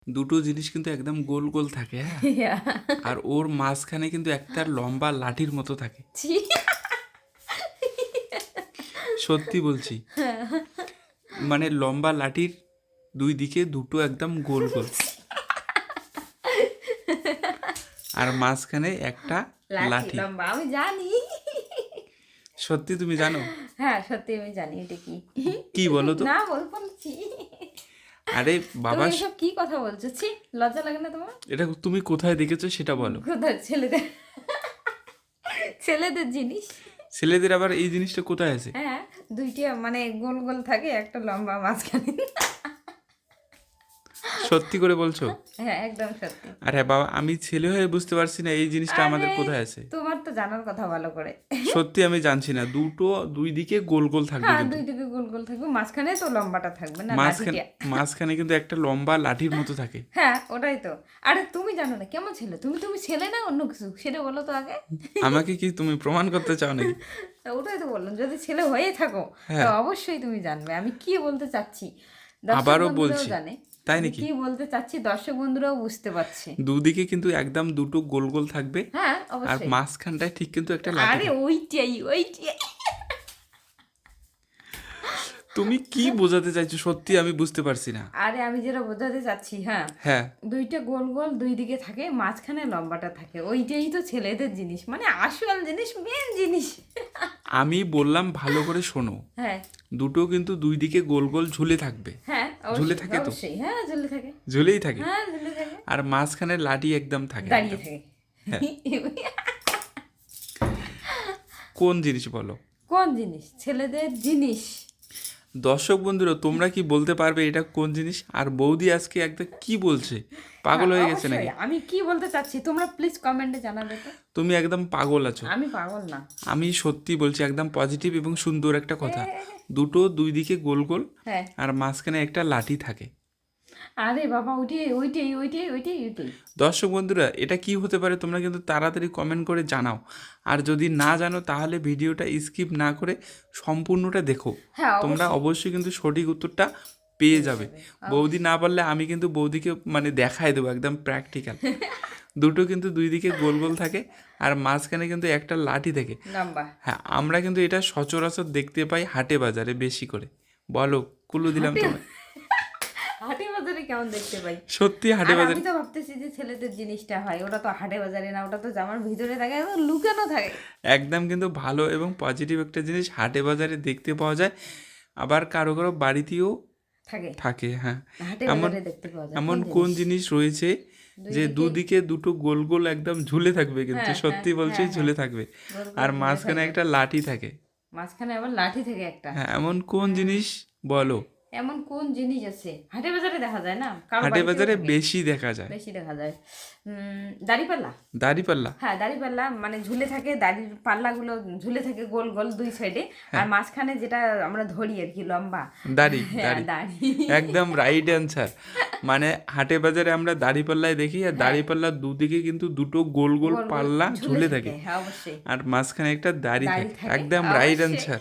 দুটো জিনিস কিন্তু একদম গোল গোল থাকে, হ্যাঁ, Yeah. আর ওর মাঝখানে কিন্তু একটা লম্বা লাঠির মতো থাকে। ছি। সত্যি বলছি, মানে লম্বা লাঠির দুই দিকে দুটো একদম গোল গোল, আর মাঝখানে একটা লাঠি লাঠি। লম্বা, আমি জানি। সত্যি তুমি জানো? হ্যাঁ সত্যি আমি জানি এটা কি। কি বলো তো? না বলছি। আরে বাবা, তুমি এসব কি কথা বলছো? ছি, লজ্জা লাগে না তোমার? এটা তুমি কোথায় দেখেছো সেটা বলো। কোথায়? ছেলেদের ছেলেদের জিনিস। ছেলেদের আবার এই জিনিসটা কোথায় আছে? হ্যাঁ, দুইটা মানে গোল গোল থাকে, একটা লম্বা মাঝখানে। সত্যি করে বলছো? হ্যাঁ একদম সত্যি। আরে বাবা, আমি ছেলে হয়ে বুঝতে পারছি না এই জিনিসটা আমাদের আরে কোথায় আছে। তোমার তো জানার কথা ভালো করে। সত্যি আমি জানছি না, দুই দিকে গোল গোল থাকবে হ্যাঁ কিন্তু দুই দিকে গোল গোল থাকবে, মাঝখানে তো লম্বাটা থাকবে না, মাঝখানে লাঠিটা। মাঝখানে কিন্তু একটা লম্বা লাঠির মতো থাকে। হ্যাঁ ওটাই তো। আরে তুমি জানো না কেমন ছেলে? তুমি তুমি ছেলে না অন্য কিছু সেটা বলো তো আগে। আমাকে কি তুমি প্রমাণ করতে চাও নাকি? ওটাই তো বললাম, যদি ছেলে হয়ে থাকো তো হ্যাঁ, অবশ্যই তুমি জানবে আমি কি বলতে চাচ্ছি। দর্শক আবারও বন্ধুরাও বলছি, জানে তাই আমি নাকি? কি বলতে চাচ্ছি, দর্শক বন্ধুরাও বুঝতে পারছে। দুদিকে কিন্তু একদম দুটো গোল গোল থাকবে, হ্যাঁ আর অবশ্যই। মাঝখানটায় ঠিক কিন্তু একটা লাঠি আরে থাকবে। ওইটাই ওইটাই। তুমি কি বোঝাতে চাইছো সত্যি আমি বুঝতে পারছি না। আরে আমি যেটা বোঝাতে চাচ্ছি, হ্যাঁ, হ্যাঁ, দুইটা গোল গোল দুই দিকে থাকে, মাঝখানে লম্বাটা থাকে, ওইটাই তো ছেলেদের জিনিস, মানে আসল জিনিস, মেন জিনিস। আমি বললাম ভালো করে শোনো, হ্যাঁ দুটো কিন্তু দুই দিকে গোল গোল ঝুলে থাকবে। হ্যাঁ ঝুলে অবশ্যই থাকে তো? অবশ্যই, হ্যাঁ ঝুলে থাকে। ঝুলেই থাকে, হ্যাঁ ঝুলে থাকে। আর মাঝখানে লাঠি একদম থাকে দাঁড়িয়ে একদম। থাকে। হ্যাঁ, কোন জিনিস বলো? কোন জিনিস? ছেলেদের জিনিস। দর্শক বন্ধুরা, তোমরা কি বলতে পারবে এটা কোন জিনিস? আর বৌদি আজকে একদম কি বলছে, পাগল হ্যাঁ, হয়ে গেছে নাকি? অবশ্যই আমি কি বলতে চাচ্ছি তোমরা প্লিজ কমেন্টে জানাবে তো। তুমি একদম পাগল আছো। আমি পাগল না। আমি সত্যি বলছি, একদম পজিটিভ এবং সুন্দর একটা কথা। দুটো দুই দিকে গোল গোল, হ্যাঁ আর মাঝখানে একটা লাঠি থাকে। আরে বাবা, ওইটাই ওইটাই ওইটাই ওইটাই ওইটাই। দর্শক বন্ধুরা, এটা কি হতে পারে তোমরা কিন্তু তাড়াতাড়ি কমেন্ট করে জানাও। আর যদি না জানো তাহলে ভিডিওটা স্কিপ না করে সম্পূর্ণটা দেখো। হ্যাঁ তোমরা অবশ্যই অবশ্যই কিন্তু সঠিক উত্তরটা পেয়ে যাবে। বৌদি না পারলে আমি কিন্তু বৌদিকে মানে দেখাই দেবো একদম প্র্যাকটিক্যাল। দুটো কিন্তু দুই দিকে গোল গোল থাকে, আর মাঝখানে কিন্তু একটা লাঠি থাকে। লম্বা। হ্যাঁ, আমরা কিন্তু এটা সচরাচর দেখতে পাই হাটে বাজারে বেশি করে। বলো, কুলু দিলাম হাটে তোমায়। হাটে বাজারে কেমন দেখতে পাই? সত্যি হাটে আর বাজারে আমি তো ভাবতেছি যে ছেলেদের জিনিসটা হয়, ওটা তো হাটে বাজারে না, ওটা তো জামার ভিতরে থাকে, একদম লুকানো থাকে। একদম কিন্তু ভালো এবং পজিটিভ একটা জিনিস হাটে বাজারে দেখতে পাওয়া যায়। আবার কারো কারো বাড়িতেও থাকে। থাকে। হ্যাঁ, হাটে এমন বাজারে দেখতে পাওয়া যায় এমন কোন কোন জিনিস? জিনিস রয়েছে যে দুদিকে দুটো গোল গোল একদম ঝুলে থাকবে, কিন্তু হ্যাঁ হ্যাঁ সত্যি বলছি হ্যাঁ হ্যাঁ, ঝুলে থাকবে, গোল আর গোল ঝুলে মাঝখানে থাকবে, একটা লাঠি থাকে। মাঝখানে আবার লাঠি থাকে একটা। হ্যাঁ, এমন কোন জিনিস বলো? এমন কোন জিনিস আছে হাটে বাজারে দেখা যায় না, কারো হাটে বাড়িতেও বাজারে থাকে, বেশি দেখা যায়। বেশি দেখা যায়। দাড়িপাল্লা। দাড়িপাল্লা? হ্যাঁ দাড়িপাল্লা, মানে ঝুলে থাকে, দাড়ির পাল্লাগুলো ঝুলে থাকে গোল গোল দুই সাইডে, আর মাঝখানে যেটা আমরা ধরি আর কি লম্বা। দাড়ি হ্যাঁ দাড়ি, দাড়ি। একদম রাইট অ্যান্সার। মানে হাটে বাজারে আমরা দাড়িপাল্লায় দেখি, আর দাড়িপাল্লার দুদিকে কিন্তু দুটো গোল গোল গোল গোল পাল্লা ঝুলে থাকে, হ্যাঁ অবশ্যই। আর মাঝখানে একটা দাড়ি দাড়ি থাকে। থাকে একদম রাইট অবশ্যই। অ্যান্সার।